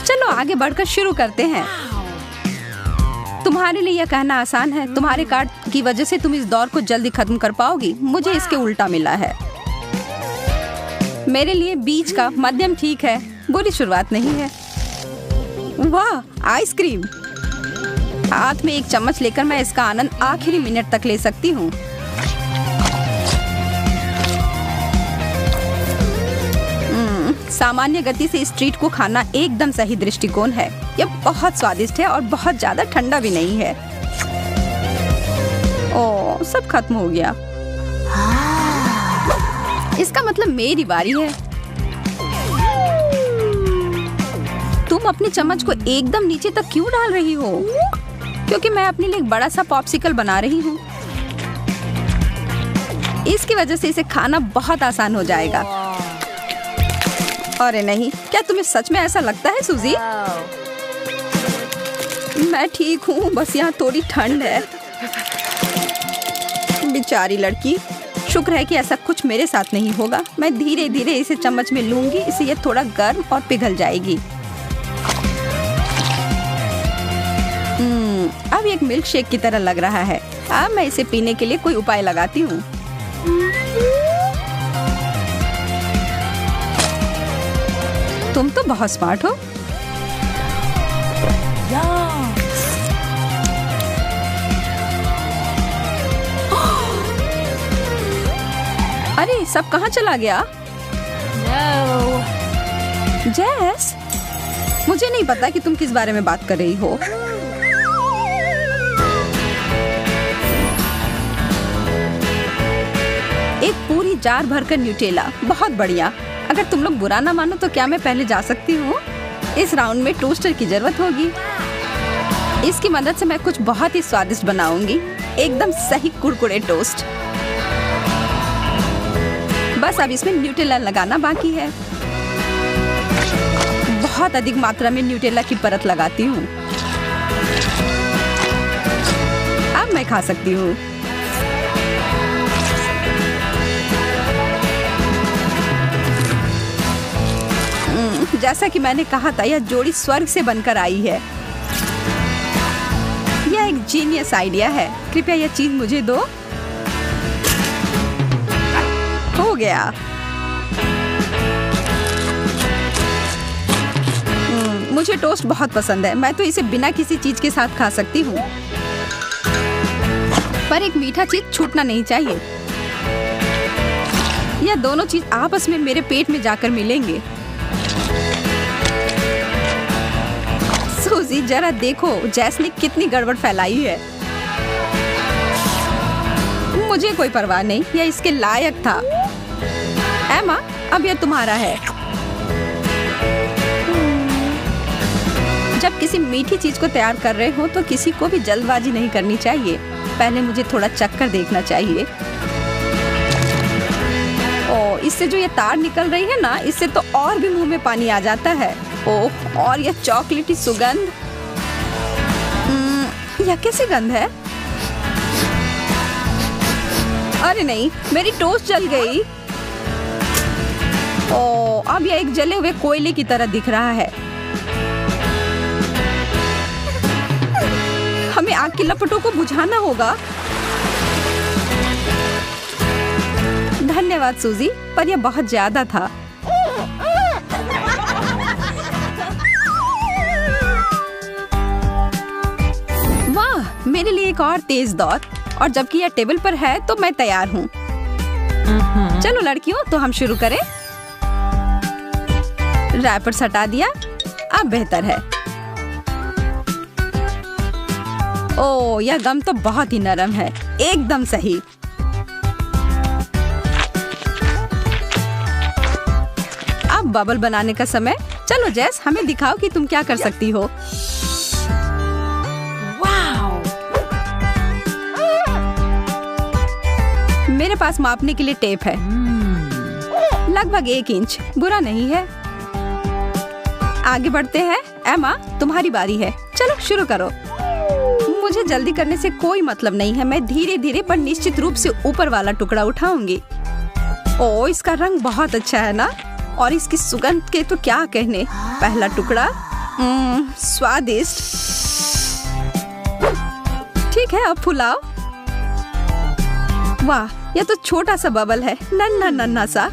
चलो आगे बढ़कर शुरू करते हैं। तुम्हारे लिए यह कहना आसान है, तुम्हारे कार्ड की वजह से तुम इस दौर को जल्दी खत्म कर पाओगी। मुझे इसके उल्टा मिला है। मेरे लिए बीच का मध्यम ठीक है, बुरी शुरुआत नहीं है। वाह, आइसक्रीम। हाथ में एक चम्मच लेकर मैं इसका आनंद आखिरी मिनट तक ले सकती हूँ। सामान्य गति से स्ट्रीट को खाना एकदम सही दृष्टिकोण है। यह बहुत स्वादिष्ट है और बहुत ज्यादा ठंडा भी नहीं है। ओह, सब खत्म हो गया। इसका मतलब मेरी बारी है। तुम अपनी चम्मच को एकदम नीचे तक क्यों डाल रही हो? क्योंकि मैं अपने लिए एक बड़ा सा पॉप्सिकल बना रही हूँ। इसकी वजह से इसे खाना बहुत आसान हो जाएगा। अरे नहीं, क्या तुम्हें सच में ऐसा लगता है सूजी? मैं ठीक हूँ, बस यहाँ थोड़ी ठंड है। बेचारी लड़की। शुक्र है कि ऐसा कुछ मेरे साथ नहीं होगा। मैं धीरे धीरे इसे चम्मच में लूंगी, इससे यह थोड़ा गर्म और पिघल जाएगी। अब एक मिल्क शेक की तरह लग रहा है। अब मैं इसे पीने के लिए कोई उपाय लगाती हूँ। तुम तो बहुत स्मार्ट हो। अरे सब कहाँ चला गया? जेस, मुझे नहीं पता कि तुम किस बारे में बात कर रही हो। एक पूरी जार भरकर न्यूटेला, बहुत बढ़िया। अगर तुम लोग बुरा ना मानो तो क्या मैं पहले जा सकती हूँ? इस राउंड में टोस्टर की जरूरत होगी। इसकी मदद से मैं कुछ बहुत ही स्वादिष्ट बनाऊंगी। एकदम सही कुरकुरे टोस्ट। बस अब इसमें न्यूटेला लगाना बाकी है। बहुत अधिक मात्रा में न्यूटेला की परत लगाती हूँ। अब मैं खा सकती हूँ। जैसा कि मैंने कहा था, यह जोड़ी स्वर्ग से बनकर आई है। यह एक जीनियस आइडिया है। कृपया यह चीज मुझे दो। हो गया। मुझे टोस्ट बहुत पसंद है। मैं तो इसे बिना किसी चीज के साथ खा सकती हूँ। पर एक मीठा चीज छूटना नहीं चाहिए। यह दोनों चीज आपस में मेरे पेट में जाकर मिलेंगे। सूजी, जरा देखो जैस ने कितनी गड़बड़ फैलाई है। मुझे कोई परवाह नहीं, यह इसके लायक था। एमा, अब यह तुम्हारा है। जब किसी मीठी चीज को तैयार कर रहे हो तो किसी को भी जल्दबाजी नहीं करनी चाहिए। पहले मुझे थोड़ा चक्कर देखना चाहिए। ओह, इससे जो ये तार निकल रही है ना, इससे तो और भी मुंह में पानी आ जाता है। ओह, और यह चॉकलेटी सुगंध। यह कैसी गंध है? अरे नहीं, मेरी टोस्ट जल गई। ओह, अब यह एक जले हुए कोयले की तरह दिख रहा है। हमें आग की लपटों को बुझाना होगा। धन्यवाद सूजी, पर यह बहुत ज्यादा था। वाह, मेरे लिए एक और तेज दौर। और जबकि यह टेबल पर है तो मैं तैयार हूँ। चलो लड़कियों, तो हम शुरू करें। रैपर हटा दिया, अब बेहतर है। ओह, यह गम तो बहुत ही नरम है। एकदम सही। अब बबल बनाने का समय। चलो जेस, हमें दिखाओ कि तुम क्या कर सकती हो। मेरे पास मापने के लिए टेप है। लगभग 1 इंच, बुरा नहीं है। आगे बढ़ते हैं। एमा, तुम्हारी बारी है। चलो शुरू करो। मुझे जल्दी करने से कोई मतलब नहीं है। मैं धीरे धीरे पर निश्चित रूप से ऊपर वाला टुकड़ा उठाऊंगी। ओह, इसका रंग बहुत अच्छा है ना, और इसकी सुगंध के तो क्या कहने। पहला टुकड़ा, स्वादिष्ट। ठीक है, अब फुलाओ। वाह, यह तो छोटा सा बबल है, नन्हा नन्हा सा।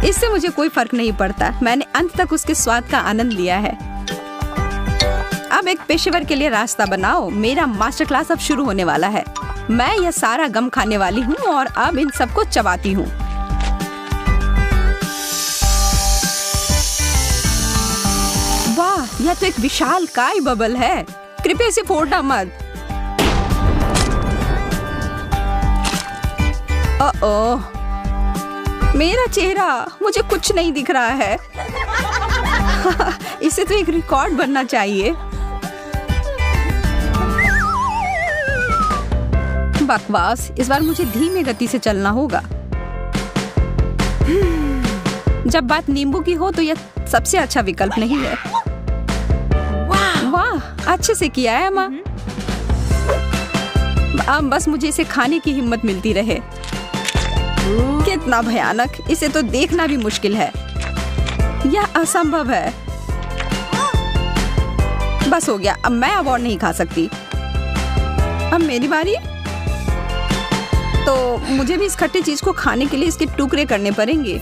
इससे मुझे कोई फर्क नहीं पड़ता, मैंने अंत तक उसके स्वाद का आनंद लिया है। अब एक पेशेवर के लिए रास्ता बनाओ। मेरा मास्टर क्लास अब शुरू होने वाला है। मैं यह सारा गम खाने वाली हूँ और अब इन सबको चबाती हूँ। वाह, यह तो एक विशाल काय बबल है। कृपया इसे फोड़ना मत। ओह, मेरा चेहरा, मुझे कुछ नहीं दिख रहा है। इसे तो एक रिकॉर्ड बनना चाहिए। बकवास, इस बार मुझे धीमी गति से चलना होगा। जब बात नींबू की हो तो यह सबसे अच्छा विकल्प नहीं है। वाह, अच्छे से किया है अम्मा। अब बस मुझे इसे खाने की हिम्मत मिलती रहे। कितना भयानक, इसे तो देखना भी मुश्किल है। यह असंभव है। बस हो गया, अब मैं अब और नहीं खा सकती। अब मेरी बारी। तो मुझे भी इस खट्टी चीज को खाने के लिए इसके टुकड़े करने पड़ेंगे।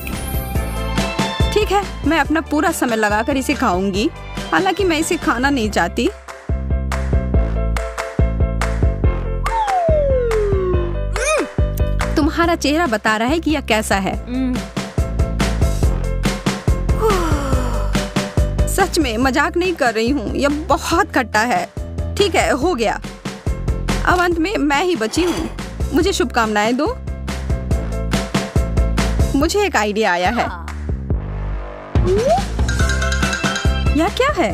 ठीक है, मैं अपना पूरा समय लगाकर इसे खाऊंगी। हालांकि मैं इसे खाना नहीं चाहती। तुम्हारा चेहरा बता रहा है कि यह कैसा है। सच में मजाक नहीं कर रही हूँ, यह बहुत खट्टा है। ठीक है, हो गया। अब अंत में मैं ही बची हूँ। मुझे शुभकामनाएं दो। मुझे एक आइडिया आया है। यह क्या है?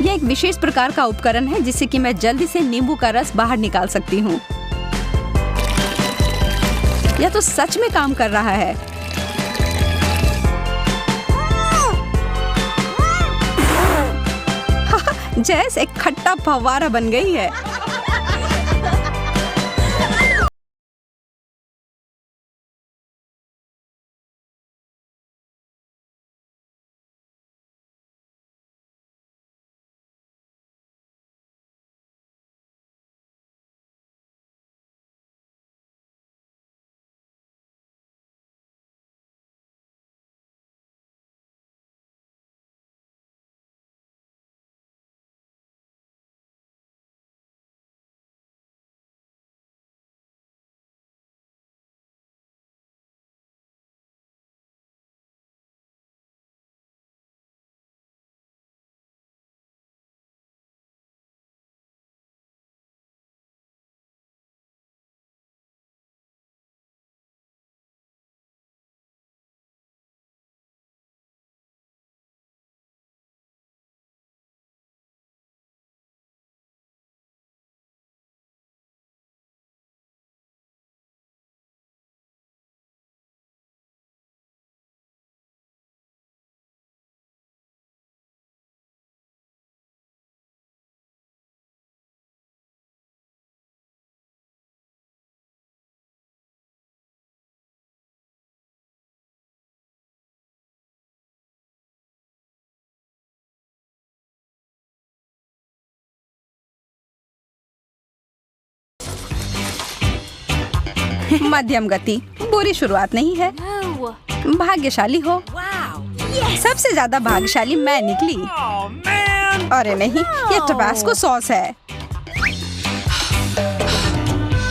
यह एक विशेष प्रकार का उपकरण है जिससे कि मैं जल्दी से नींबू का रस बाहर निकाल सकती हूँ। यह तो सच में काम कर रहा है। जैस एक खट्टा फव्वारा बन गई है। मध्यम गति बुरी शुरुआत नहीं है। भाग्यशाली हो। सबसे ज्यादा भाग्यशाली मैं निकली। अरे नहीं, ये टबास्को सॉस है।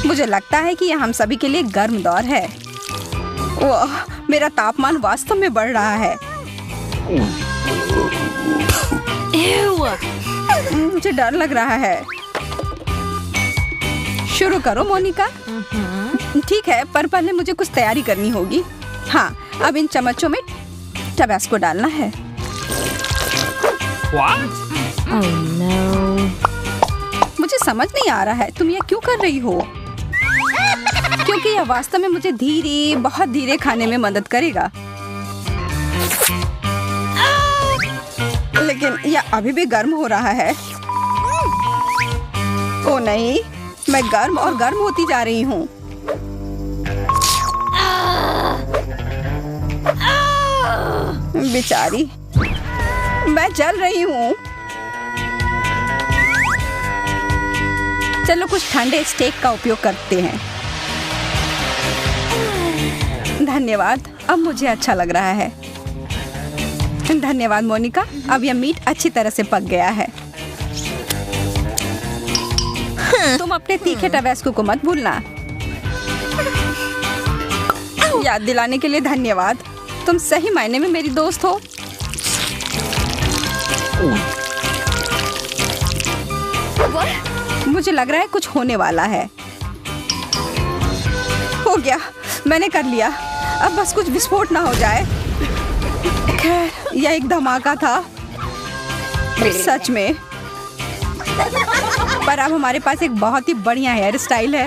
मुझे लगता है कि यह हम सभी के लिए गर्म दौर है। ओह, मेरा तापमान वास्तव में बढ़ रहा है। मुझे डर लग रहा है। शुरू करो मोनिका। ठीक है, पर पहले मुझे कुछ तैयारी करनी होगी। हाँ, अब इन चम्मचों में टबास्को डालना है। Oh no. मुझे समझ नहीं आ रहा है, तुम ये क्यों कर रही हो? क्योंकि यह वास्तव में मुझे धीरे, बहुत धीरे खाने में मदद करेगा। लेकिन यह अभी भी गर्म हो रहा है। ओ नहीं, मैं गर्म और गर्म होती जा रही हूँ। बेचारी, मैं जल रही हूँ। चलो कुछ ठंडे स्टेक का उपयोग करते हैं। धन्यवाद, अब मुझे अच्छा लग रहा है। धन्यवाद मोनिका, अब यह मीट अच्छी तरह से पक गया है। तुम अपने तीखे टबैस्को को मत भूलना। याद दिलाने के लिए धन्यवाद। तुम सही मायने में मेरी दोस्त हो। मुझे लग रहा है कुछ होने वाला है। हो गया, मैंने कर लिया। अब बस कुछ विस्फोट ना हो जाए। खैर, यह एक धमाका था सच में। पर अब हमारे पास एक बहुत ही बढ़िया हेयर स्टाइल है।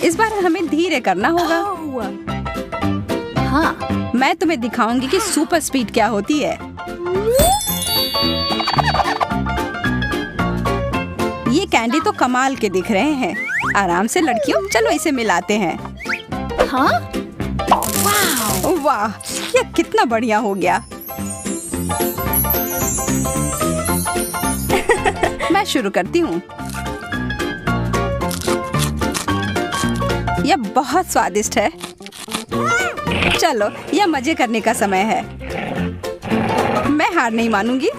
इस बार हमें धीरे करना होगा। हाँ, मैं तुम्हें दिखाऊंगी कि सुपर स्पीड क्या होती है। ये कैंडी तो कमाल के दिख रहे हैं। आराम से लड़कियों, चलो इसे मिलाते हैं। हाँ? वाह, यह कितना बढ़िया हो गया। मैं शुरू करती हूँ। यह बहुत स्वादिष्ट है। चलो, यह मजे करने का समय है। मैं हार नहीं मानूंगी।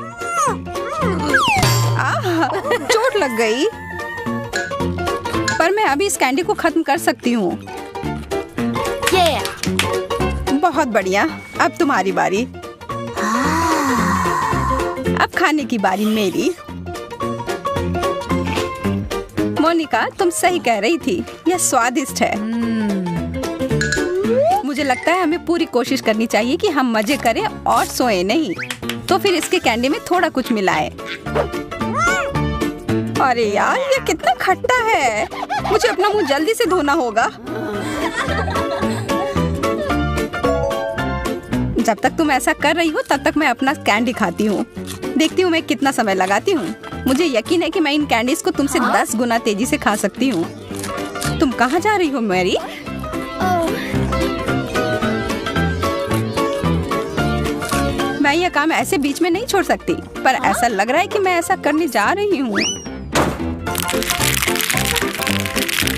चोट लग गई। पर मैं अभी इस कैंडी को खत्म कर सकती हूँ। बहुत बढ़िया, अब तुम्हारी बारी। अब खाने की बारी मेरी। मोनिका, तुम सही कह रही थी, यह स्वादिष्ट है। मुझे लगता है हमें पूरी कोशिश करनी चाहिए कि हम मजे करें और सोए नहीं। तो फिर इसके कैंडी में थोड़ा कुछ मिलाएं। अरे यार, ये कितना खट्टा है। मुझे अपना मुंह जल्दी से धोना होगा। जब तक तुम ऐसा कर रही हो तब तक मैं अपना कैंडी खाती हूँ। देखती हूँ मैं कितना समय लगाती हूँ। मुझे यकीन है कि मैं इन कैंडीज को तुमसे 10 गुना तेजी से खा सकती हूँ। तुम कहाँ जा रही हो मैरी? मैं यह काम ऐसे बीच में नहीं छोड़ सकती, पर ऐसा लग रहा है कि मैं ऐसा करने जा रही हूँ।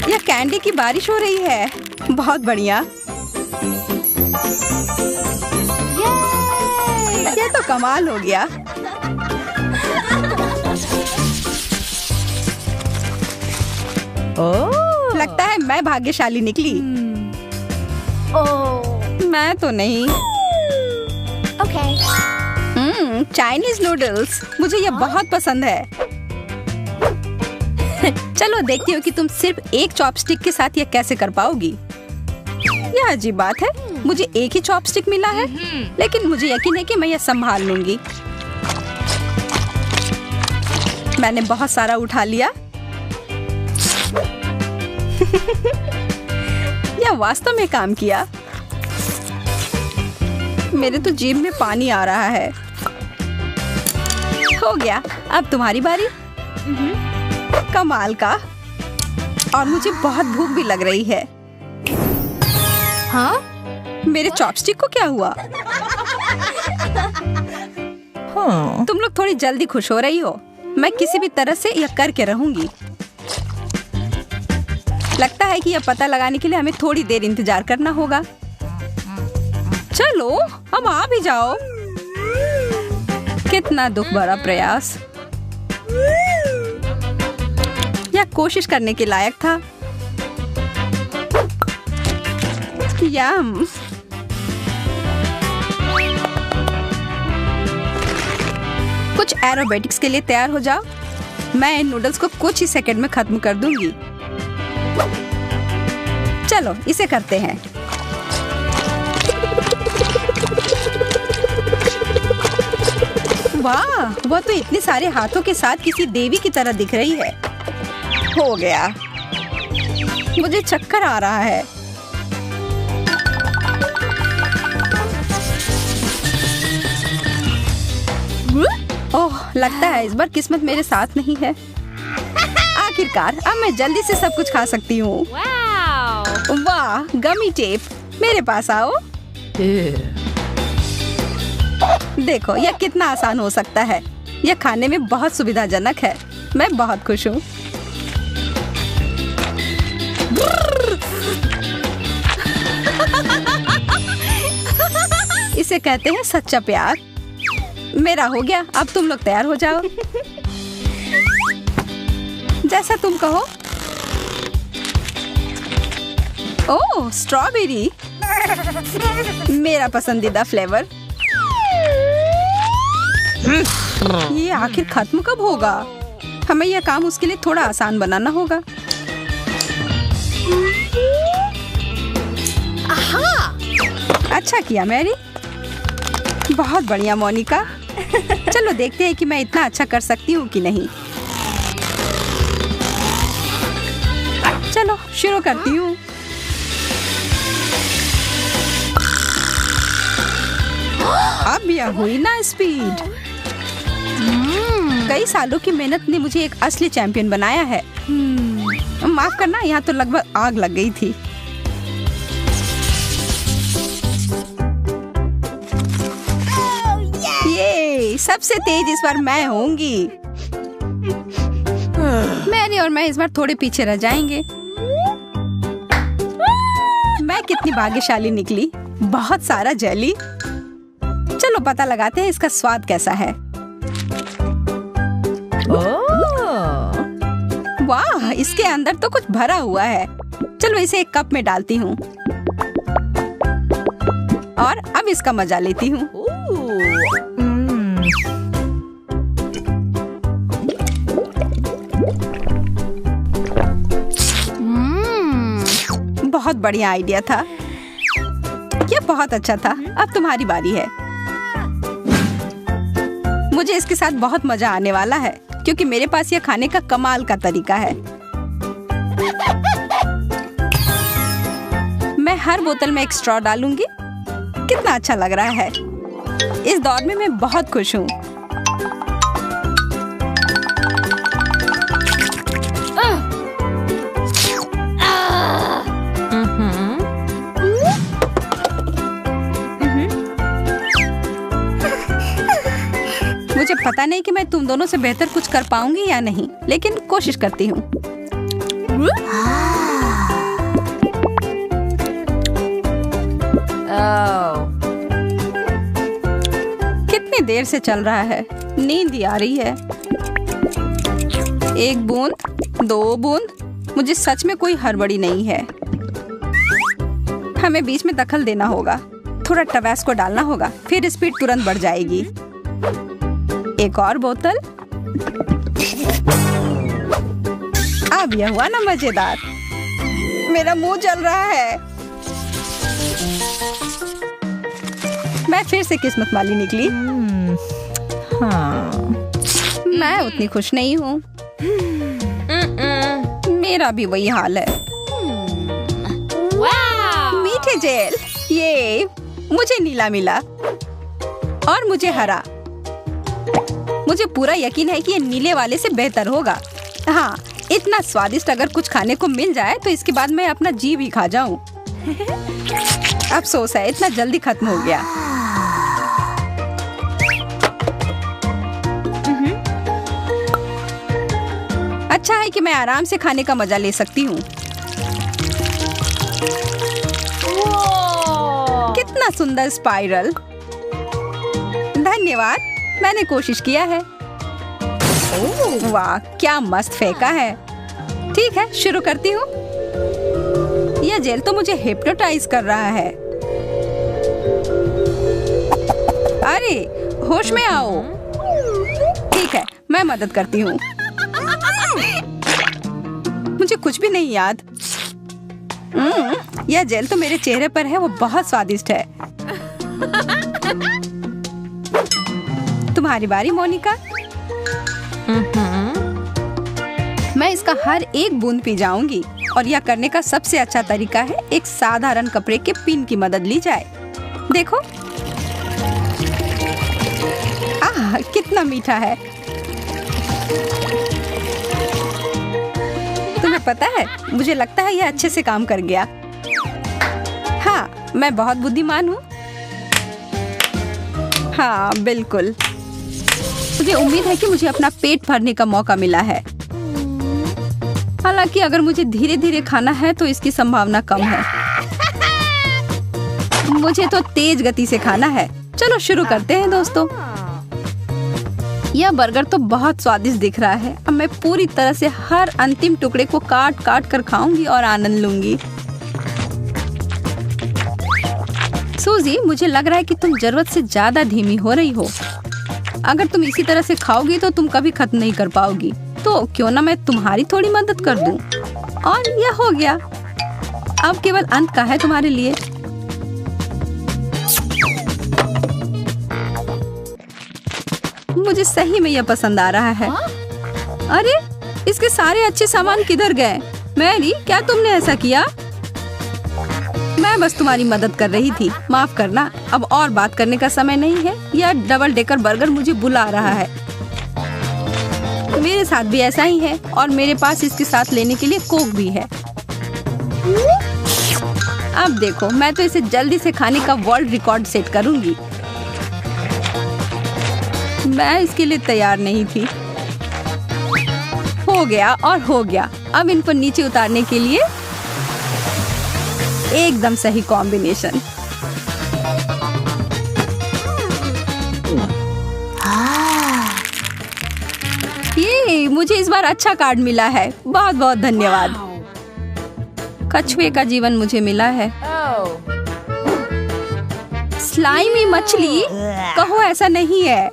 यह कैंडी की बारिश हो रही है। बहुत बढ़िया। ये तो कमाल हो गया। लगता है मैं भाग्यशाली निकली। मैं तो नहीं। चाइनीज नूडल्स, मुझे ये बहुत पसंद है। चलो देखती हूँ कि तुम सिर्फ एक चॉपस्टिक के साथ ये कैसे कर पाओगी। यह अजीब बात है, मुझे एक ही चॉपस्टिक मिला है, लेकिन मुझे यकीन है कि मैं यह संभाल लूंगी। मैंने बहुत सारा उठा लिया। यह वास्तव में काम किया। मेरे तो जीभ में पानी आ रहा है। हो गया, अब तुम्हारी बारी। कमाल का। और मुझे बहुत भूख भी लग रही है। हाँ? मेरे चॉपस्टिक को क्या हुआ? तुम लोग थोड़ी जल्दी खुश हो रही हो। मैं किसी भी तरह से यह करके रहूंगी। लगता है कि यह पता लगाने के लिए हमें थोड़ी देर इंतजार करना होगा। चलो, अब आ भी जाओ। कितना दुख भरा प्रयास। यह कोशिश करने के लायक था। यम। कुछ एरोबेटिक्स के लिए तैयार हो जाओ। मैं इन नूडल्स को कुछ ही सेकंड में खत्म कर दूंगी। चलो इसे करते हैं। वाह, वो तो इतने सारे हाथों के साथ किसी देवी की तरह दिख रही है। हो गया। मुझे चक्कर आ रहा है। ओह, लगता है इस बार किस्मत मेरे साथ नहीं है। आखिरकार अब मैं जल्दी से सब कुछ खा सकती हूँ। वाह, गमी टेप। मेरे पास आओ। देखो यह कितना आसान हो सकता है। यह खाने में बहुत सुविधाजनक है। मैं बहुत खुश हूँ। इसे कहते हैं सच्चा प्यार। मेरा हो गया, अब तुम लोग तैयार हो जाओ। जैसा तुम कहो। ओह, स्ट्रॉबेरी, मेरा पसंदीदा फ्लेवर। ये आखिर खत्म कब होगा? हमें यह काम उसके लिए थोड़ा आसान बनाना होगा। अच्छा किया मैरी। बहुत बढ़िया मोनिका। चलो देखते हैं कि मैं इतना अच्छा कर सकती हूँ कि नहीं। चलो शुरू करती हूँ। अब यह हुई ना स्पीड। कई सालों की मेहनत ने मुझे एक असली चैंपियन बनाया है। माफ करना, यहाँ तो लगभग आग लग गई थी। ये सबसे तेज इस बार मैं होंगी। मैरी और मैं इस बार थोड़े पीछे रह जाएंगे। मैं कितनी भाग्यशाली निकली। बहुत सारा जेली। चलो पता लगाते हैं इसका स्वाद कैसा है। वाह, इसके अंदर तो कुछ भरा हुआ है। चलो इसे एक कप में डालती हूँ और अब इसका मजा लेती हूँ। बहुत बढ़िया आइडिया था। यह बहुत अच्छा था। अब तुम्हारी बारी है। मुझे इसके साथ बहुत मजा आने वाला है क्योंकि मेरे पास यह खाने का कमाल का तरीका है। मैं हर बोतल में एक स्ट्रॉ डालूंगी। कितना अच्छा लग रहा है। इस दौर में मैं बहुत खुश हूँ। मुझे पता नहीं कि मैं तुम दोनों से बेहतर कुछ कर पाऊंगी या नहीं, लेकिन कोशिश करती हूँ। कितनी देर से चल रहा है। नींद ही आ रही है। एक बूंद, दो बूंद। मुझे सच में कोई हड़बड़ी नहीं है। हमें बीच में दखल देना होगा। थोड़ा टबैस्को डालना होगा, फिर स्पीड तुरंत बढ़ जाएगी। एक और बोतल। अब यह हुआ ना मजेदार। मेरा मुंह जल रहा है। मैं फिर से किस्मत वाली निकली। हाँ। मैं उतनी खुश नहीं हूँ। मेरा भी वही हाल है। मीठे जेल। ये मुझे नीला मिला और मुझे हरा। मुझे पूरा यकीन है कि ये नीले वाले से बेहतर होगा। हाँ, इतना स्वादिष्ट अगर कुछ खाने को मिल जाए तो इसके बाद मैं अपना जी भी खा जाऊं। अफसोस है, इतना जल्दी खत्म हो गया। अच्छा है कि मैं आराम से खाने का मजा ले सकती हूँ। कितना सुंदर स्पाइरल। धन्यवाद, मैंने कोशिश किया है। वाह, क्या मस्त फेंका है। ठीक है, शुरू करती हूँ। यह जेल तो मुझे हिप्नोटाइज कर रहा है। अरे, होश में आओ। ठीक है, मैं मदद करती हूँ। मुझे कुछ भी नहीं याद। यह जेल तो मेरे चेहरे पर है। वो बहुत स्वादिष्ट है। तुम्हारी बारी मोनिका। मैं इसका हर एक बूंद पी जाऊंगी और यह करने का सबसे अच्छा तरीका है एक साधारण कपड़े के पिन की मदद ली जाए। देखो, आह, कितना मीठा है। तुम्हें पता है, मुझे लगता है यह अच्छे से काम कर गया। हाँ, हाँ, मैं बहुत बुद्धिमान हूँ। हाँ बिल्कुल, मुझे उम्मीद है कि मुझे अपना पेट भरने का मौका मिला है। हालांकि अगर मुझे धीरे धीरे खाना है तो इसकी संभावना कम है। मुझे तो तेज गति से खाना है। चलो शुरू करते हैं दोस्तों। यह बर्गर तो बहुत स्वादिष्ट दिख रहा है। अब मैं पूरी तरह से हर अंतिम टुकड़े को काट काट कर खाऊंगी और आनंद लूंगी। सूजी, मुझे लग रहा है कि तुम जरूरत से ज्यादा धीमी हो रही हो। अगर तुम इसी तरह से खाओगी तो तुम कभी खत्म नहीं कर पाओगी। तो क्यों ना मैं तुम्हारी थोड़ी मदद कर दूं। और यह हो गया। अब केवल अंत का है तुम्हारे लिए। मुझे सही में यह पसंद आ रहा है। अरे, इसके सारे अच्छे सामान किधर गए? मैरी, क्या तुमने ऐसा किया? मैं बस तुम्हारी मदद कर रही थी, माफ करना। अब और बात करने का समय नहीं है। यह डबल डेकर बर्गर मुझे बुला रहा है। मेरे साथ भी ऐसा ही है और मेरे पास इसके साथ लेने के लिए कोक भी है। अब देखो, मैं तो इसे जल्दी से खाने का वर्ल्ड रिकॉर्ड सेट करूंगी। मैं इसके लिए तैयार नहीं थी। हो गया और हो गया। अब इनको नीचे उतारने के लिए एकदम सही कॉम्बिनेशन। ये मुझे इस बार अच्छा कार्ड मिला है। बहुत बहुत धन्यवाद। कछुए का जीवन मुझे मिला है। स्लाइमी मछली, कहो ऐसा नहीं है।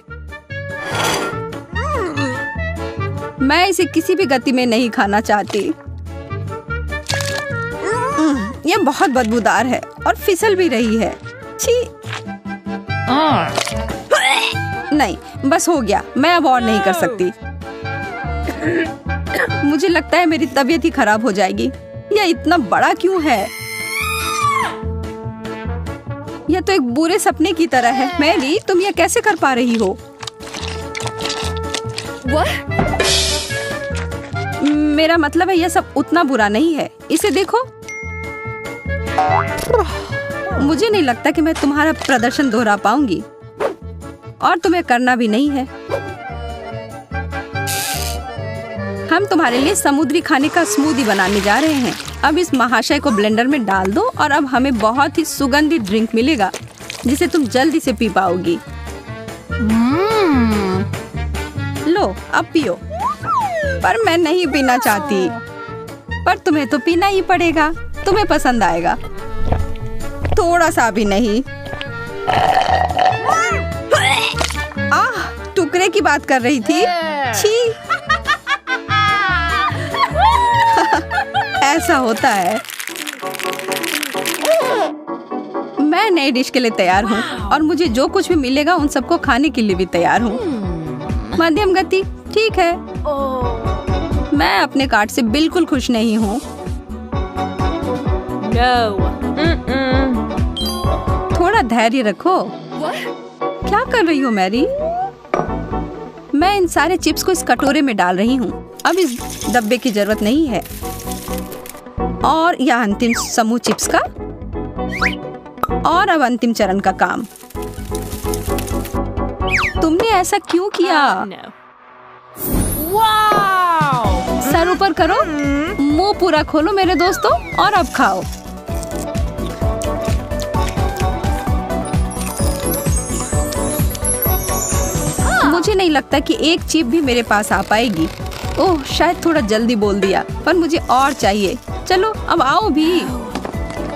मैं इसे किसी भी गति में नहीं खाना चाहती। यह बहुत बदबूदार है और फिसल भी रही है। छी। नहीं, बस हो गया। मैं अब और नहीं कर सकती। मुझे लगता है मेरी तबीयत ही खराब हो जाएगी। यह इतना बड़ा क्यों है? यह तो एक बुरे सपने की तरह है। मैरी, तुम यह कैसे कर पा रही हो? मेरा मतलब है यह सब उतना बुरा नहीं है। इसे देखो। मुझे नहीं लगता कि मैं तुम्हारा प्रदर्शन दोहरा पाऊंगी और तुम्हें करना भी नहीं है। हम तुम्हारे लिए समुद्री खाने का स्मूदी बनाने जा रहे हैं। अब इस महाशय को ब्लेंडर में डाल दो और अब हमें बहुत ही सुगंधित ड्रिंक मिलेगा जिसे तुम जल्दी से पी पाओगी। लो, अब पियो। पर मैं नहीं पीना चाहती। पर तुम्हें तो पीना ही पड़ेगा। तुम्हें पसंद आएगा। थोड़ा सा भी नहीं। आह, टुकड़े की बात कर रही थी। छी। ऐसा होता है। मैं नई डिश के लिए तैयार हूँ और मुझे जो कुछ भी मिलेगा उन सबको खाने के लिए भी तैयार हूँ। मध्यम गति, ठीक है। मैं अपने कार्ड से बिल्कुल खुश नहीं हूँ। थोड़ा धैर्य रखो। क्या कर रही हो मैरी? मैं इन सारे चिप्स को इस कटोरे में डाल रही हूँ। अब इस डब्बे की जरूरत नहीं है। और यह अंतिम समूह चिप्स का। और अब अंतिम चरण का काम। तुमने ऐसा क्यों किया? सर ऊपर करो, मुंह पूरा खोलो मेरे दोस्तों, और अब खाओ। मुझे नहीं लगता कि एक चिप भी मेरे पास आ पाएगी। ओह, शायद थोड़ा जल्दी बोल दिया, पर मुझे और चाहिए। चलो अब आओ भी।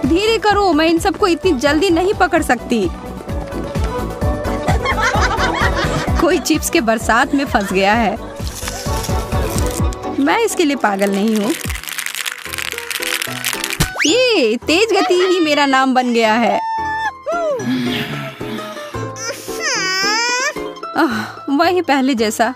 धीरे करो, मैं इन सबको इतनी जल्दी नहीं पकड़ सकती। कोई चिप्स के बरसात में फंस गया है। मैं इसके लिए पागल नहीं हूँ। ये तेज गति ही मेरा नाम बन गया है। वही पहले जैसा।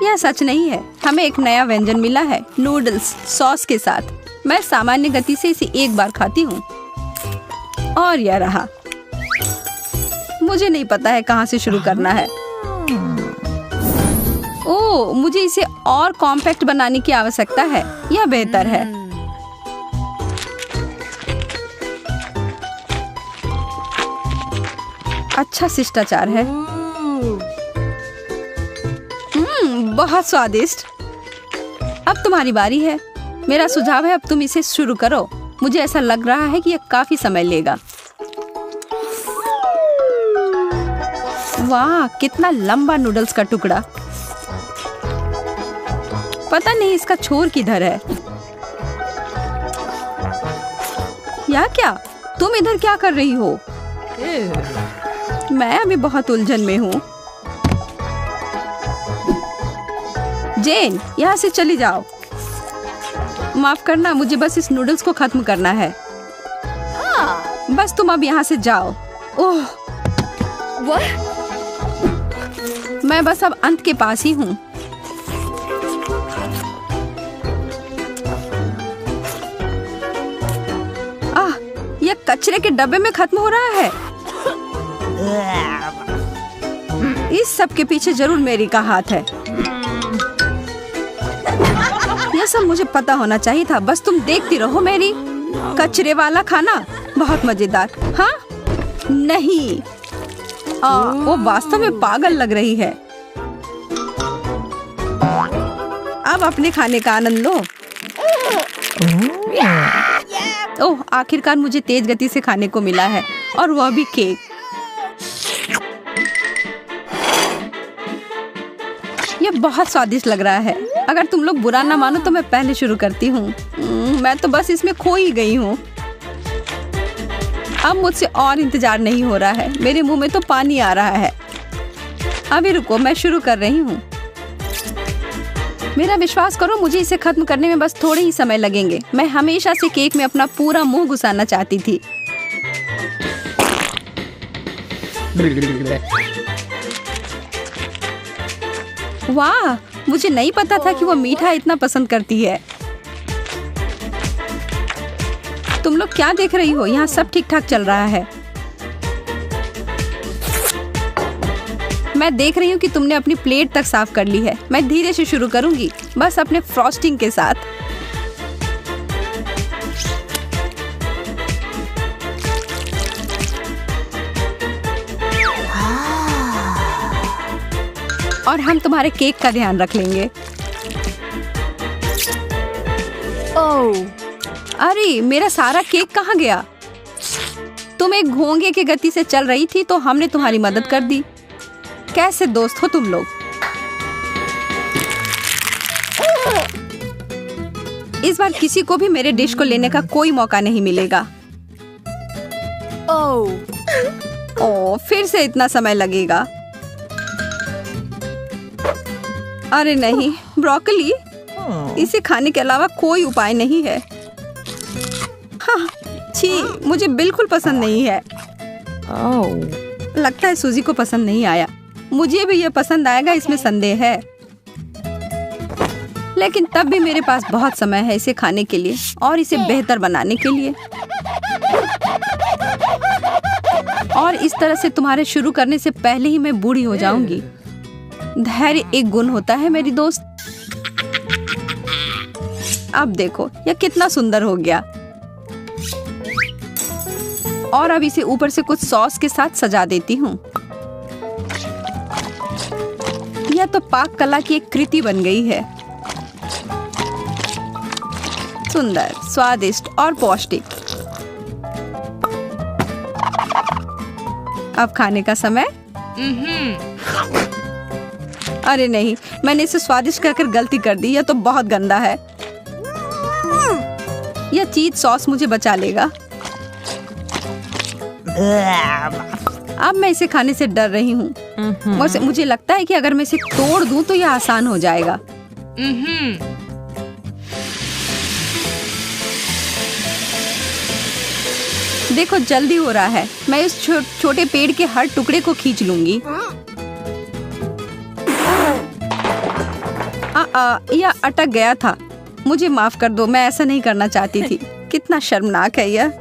यह सच नहीं है। हमें एक नया व्यंजन मिला है, नूडल्स सॉस के साथ। मैं सामान्य गति से इसे एक बार खाती हूँ और यह रहा। मुझे नहीं पता है कहाँ से शुरू करना है। ओह, मुझे इसे और कॉम्पैक्ट बनाने की आवश्यकता है। यह बेहतर है। अच्छा शिष्टाचार है। बहुत स्वादिष्ट। अब तुम्हारी बारी है। मेरा सुझाव है अब तुम इसे शुरू करो। मुझे ऐसा लग रहा है कि यह काफी समय लेगा। वाह, कितना लंबा नूडल्स का टुकड़ा। पता नहीं इसका छोर किधर है। या क्या? तुम इधर क्या कर रही हो? मैं अभी बहुत उलझन में हूँ। जेन, यहाँ से चली जाओ। माफ करना, मुझे बस इस नूडल्स को खत्म करना है। बस तुम अब यहाँ से जाओ। ओह, मैं बस अब अंत के पास ही हूँ। यह कचरे के डब्बे में खत्म हो रहा है। इस सब के पीछे जरूर मेरी का हाथ है। यह सब मुझे पता होना चाहिए था। बस तुम देखती रहो मेरी कचरे वाला खाना। बहुत मजेदार। हाँ, नहीं, वो वास्तव में पागल लग रही है। अब अपने खाने का आनंद लो। ओह, आखिरकार मुझे तेज गति से खाने को मिला है, और वह भी केक। यह बहुत स्वादिष्ट लग रहा है। अगर तुम लोग बुरा ना मानो तो मैं पहले शुरू करती हूँ। मैं तो बस इसमें खो ही गई हूँ। अब मुझसे और इंतजार नहीं हो रहा है। मेरे मुंह में तो पानी आ रहा है। अभी रुको, मैं शुरू कर रही हूँ। मेरा विश्वास करो, मुझे इसे खत्म करने में बस थोड़े ही समय लगेंगे। मैं हमेशा से केक में अपना पूरा मुंह घुसाना चाहती थी। वाह, मुझे नहीं पता था कि वो मीठा इतना पसंद करती है। तुम लोग क्या देख रही हो? यहाँ सब ठीक ठाक चल रहा है। मैं देख रही हूँ कि तुमने अपनी प्लेट तक साफ कर ली है। मैं धीरे से शुरू करूंगी, बस अपने फ्रॉस्टिंग के साथ। और हम तुम्हारे केक का ध्यान रख लेंगे। ओह, अरे मेरा सारा केक कहाँ गया? तुम एक घोंगे की गति से चल रही थी तो हमने तुम्हारी मदद कर दी। कैसे दोस्त हो तुम लोग? इस बार किसी को भी मेरे डिश को लेने का कोई मौका नहीं मिलेगा। ओह, फिर से इतना समय लगेगा। अरे नहीं, ब्रोकली, इसे खाने के अलावा कोई उपाय नहीं है। हाँ, छी, मुझे बिल्कुल पसंद नहीं है। लगता है सूजी को पसंद नहीं आया। मुझे भी यह पसंद आएगा, इसमें संदेह है। लेकिन तब भी मेरे पास बहुत समय है इसे खाने के लिए और इसे बेहतर बनाने के लिए। और इस तरह से तुम्हारे शुरू करने से पहले ही मैं बूढ़ी हो जाऊंगी। धैर्य एक गुण होता है मेरी दोस्त। अब देखो यह कितना सुंदर हो गया। और अब इसे ऊपर से कुछ सॉस के साथ सजा देती हूँ। यह तो पाक कला की एक कृति बन गई है। सुंदर, स्वादिष्ट और पौष्टिक। अब खाने का समय। अरे नहीं, मैंने इसे स्वादिष्ट कहकर गलती कर दी। यह तो बहुत गंदा है। यह चीज सॉस मुझे बचा लेगा। अब मैं इसे खाने से डर रही हूँ। मुझे लगता है कि अगर मैं इसे तोड़ दूं तो यह आसान हो जाएगा। देखो जल्दी हो रहा है। मैं इस छोटे पेड़ के हर टुकड़े को खींच लूंगी। यह अटक गया था। मुझे माफ कर दो, मैं ऐसा नहीं करना चाहती थी। कितना शर्मनाक है यह।